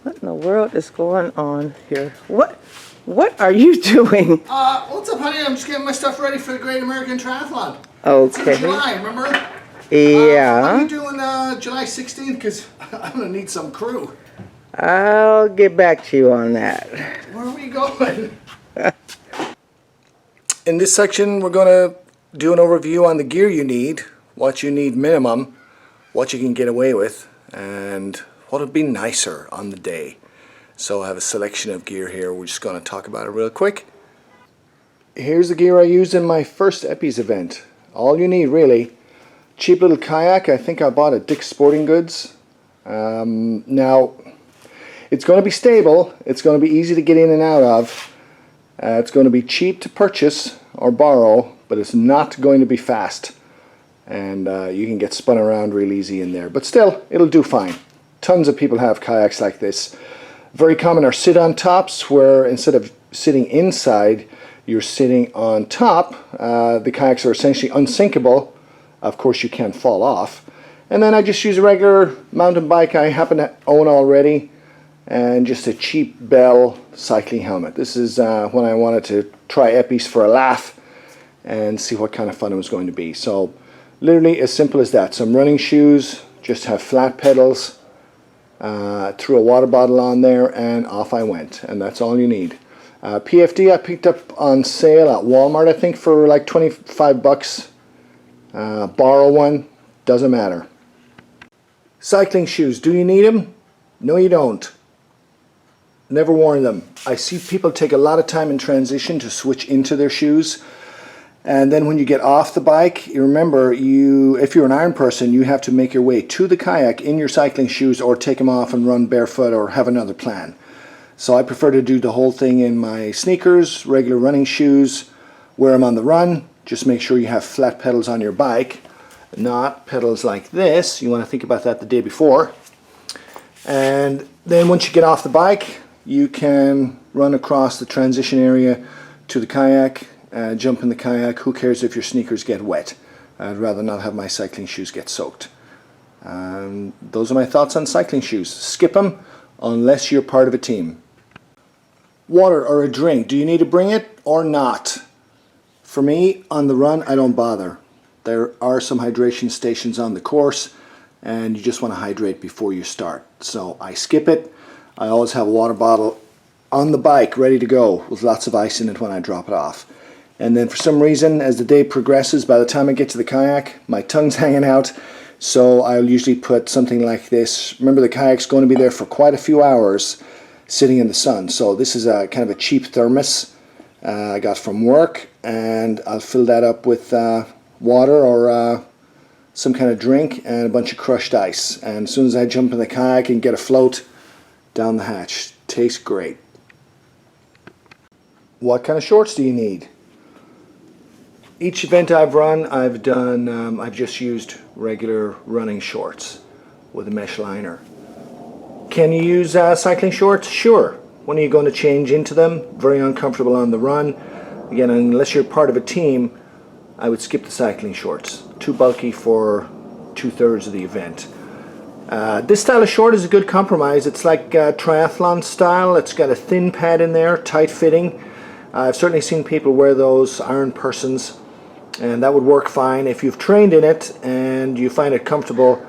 What in the world is going on here? What are you doing? What's up, honey? I'm just getting my stuff ready for the Great American Triathlon. Okay. It's in July, remember? Yeah. What are you doing July 16th? Because I'm going to need some crew. I'll get back to you on that. Where are we going? In this section, we're going to do an overview on the gear you need, what you need minimum, what you can get away with, and what would be nicer on the day. So I have a selection of gear here. We're just going to talk about it real quick. Here's the gear I used in my first Eppies event. All you need really. Cheap little kayak. I think I bought at Dick's Sporting Goods. Now, it's going to be stable. It's going to be easy to get in and out of. It's going to be cheap to purchase or borrow, but it's not going to be fast. And you can get spun around real easy in there. But still, it'll do fine. Tons of people have kayaks like this. Very common are sit-on tops, where instead of sitting inside, you're sitting on top. The kayaks are essentially unsinkable. Of course, you can't fall off. And then I just use a regular mountain bike I happen to own already, and just a cheap Bell cycling helmet. This is when I wanted to try Eppies for a laugh and see what kind of fun it was going to be. So literally as simple as that. Some running shoes, just have flat pedals, threw a water bottle on there, and off I went. And that's all you need. PFD I picked up on sale at Walmart, I think, for like 25 bucks. Borrow one, doesn't matter. Cycling shoes, do you need them? No, you don't. Never worn them. I see people take a lot of time in transition to switch into their shoes, and then when you get off the bike, you remember, if you're an iron person, you have to make your way to the kayak in your cycling shoes, or take them off and run barefoot, or have another plan. So I prefer to do the whole thing in my sneakers, regular running shoes, wear them on the run. Just make sure you have flat pedals on your bike, not pedals like this. You want to think about that the day before. And then once you get off the bike, you can run across the transition area to the kayak, jump in the kayak. Who cares if your sneakers get wet? I'd rather not have my cycling shoes get soaked. Those are my thoughts on cycling shoes. Skip them unless you're part of a team. Water or a drink. Do you need to bring it or not? For me, on the run, I don't bother. There are some hydration stations on the course, and you just want to hydrate before you start. So I skip it. I always have a water bottle on the bike ready to go with lots of ice in it when I drop it off. And then for some reason, as the day progresses, by the time I get to the kayak, my tongue's hanging out, so I'll usually put something like this. Remember, the kayak's going to be there for quite a few hours sitting in the sun. So this is a kind of a cheap thermos I got from work, and I'll fill that up with water or some kind of drink and a bunch of crushed ice. And as soon as I jump in the kayak and get afloat, down the hatch. Tastes great. What kind of shorts do you need? Each event I've run, I've just used regular running shorts with a mesh liner. Can you use cycling shorts? Sure. When are you going to change into them? Very uncomfortable on the run. Again, unless you're part of a team, I would skip the cycling shorts. Too bulky for 2/3 of the event. This style of short is a good compromise. It's like triathlon style. It's got a thin pad in there, tight fitting. I've certainly seen people wear those, iron persons, and that would work fine if you've trained in it and you find it comfortable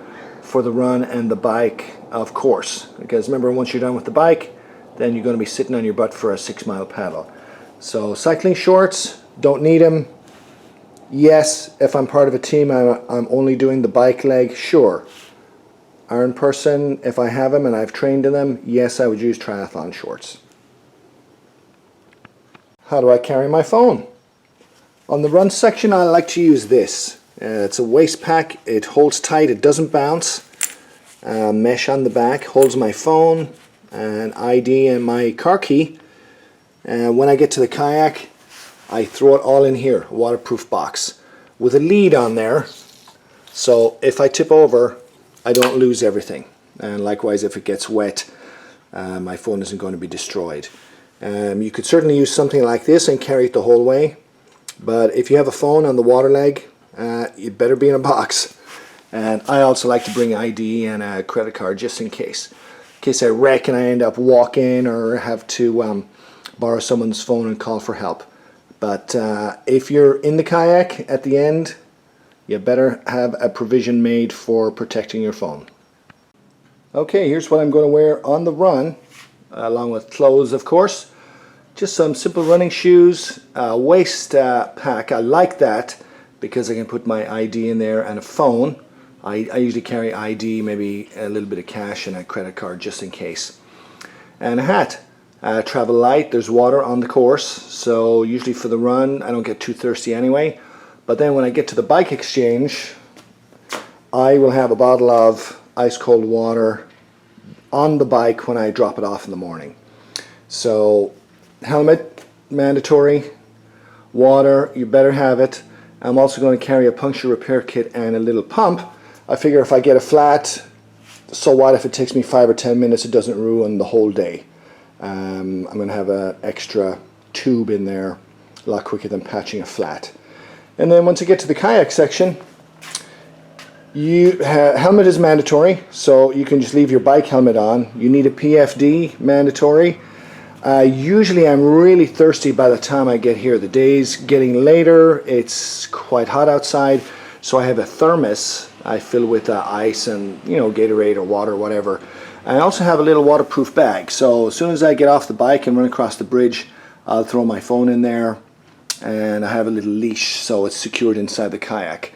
for the run and the bike, of course. Because remember, once you're done with the bike, then you're going to be sitting on your butt for a 6-mile paddle. So cycling shorts, don't need them. Yes, if I'm part of a team, I'm only doing the bike leg, sure. Iron person, if I have them and I've trained in them, yes, I would use triathlon shorts. How do I carry my phone? On the run section, I like to use this. It's a waist pack. It holds tight. It doesn't bounce. Mesh on the back holds my phone and ID and my car key. And when I get to the kayak, I throw it all in here, a waterproof box with a lead on there. So if I tip over, I don't lose everything. And likewise, if it gets wet, my phone isn't going to be destroyed. You could certainly use something like this and carry it the whole way. But if you have a phone on the water leg, you better be in a box. And I also like to bring ID and a credit card just in case. case I wreck and I end up walking or have to borrow someone's phone and call for help. But if you're in the kayak at the end, you better have a provision made for protecting your phone. Okay, here's what I'm going to wear on the run, along with clothes, of course. Just some simple running shoes, waist pack. I like that because I can put my ID in there and a phone. I usually carry ID, maybe a little bit of cash and a credit card just in case. And a hat. Travel light, there's water on the course, so usually for the run I don't get too thirsty anyway. But then when I get to the bike exchange, I will have a bottle of ice cold water on the bike when I drop it off in the morning. So helmet, mandatory. Water, you better have it. I'm also going to carry a puncture repair kit and a little pump. I figure if I get a flat, so what if it takes me 5 or 10 minutes, it doesn't ruin the whole day. I'm going to have an extra tube in there, a lot quicker than patching a flat. And then once you get to the kayak section, helmet is mandatory, so you can just leave your bike helmet on. You need a PFD, mandatory. Usually I'm really thirsty by the time I get here. The day's getting later, it's quite hot outside, so I have a thermos I fill with ice and Gatorade or water or whatever. I also have a little waterproof bag, so as soon as I get off the bike and run across the bridge, I'll throw my phone in there, and I have a little leash so it's secured inside the kayak.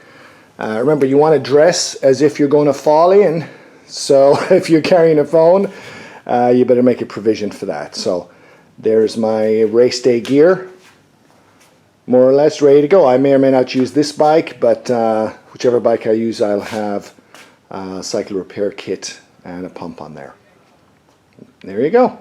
Remember, you want to dress as if you're going to fall in, so if you're carrying a phone, you better make a provision for that. So there's my race day gear, more or less ready to go. I may or may not use this bike, but whichever bike I use, I'll have a cycle repair kit and a pump on there. There you go.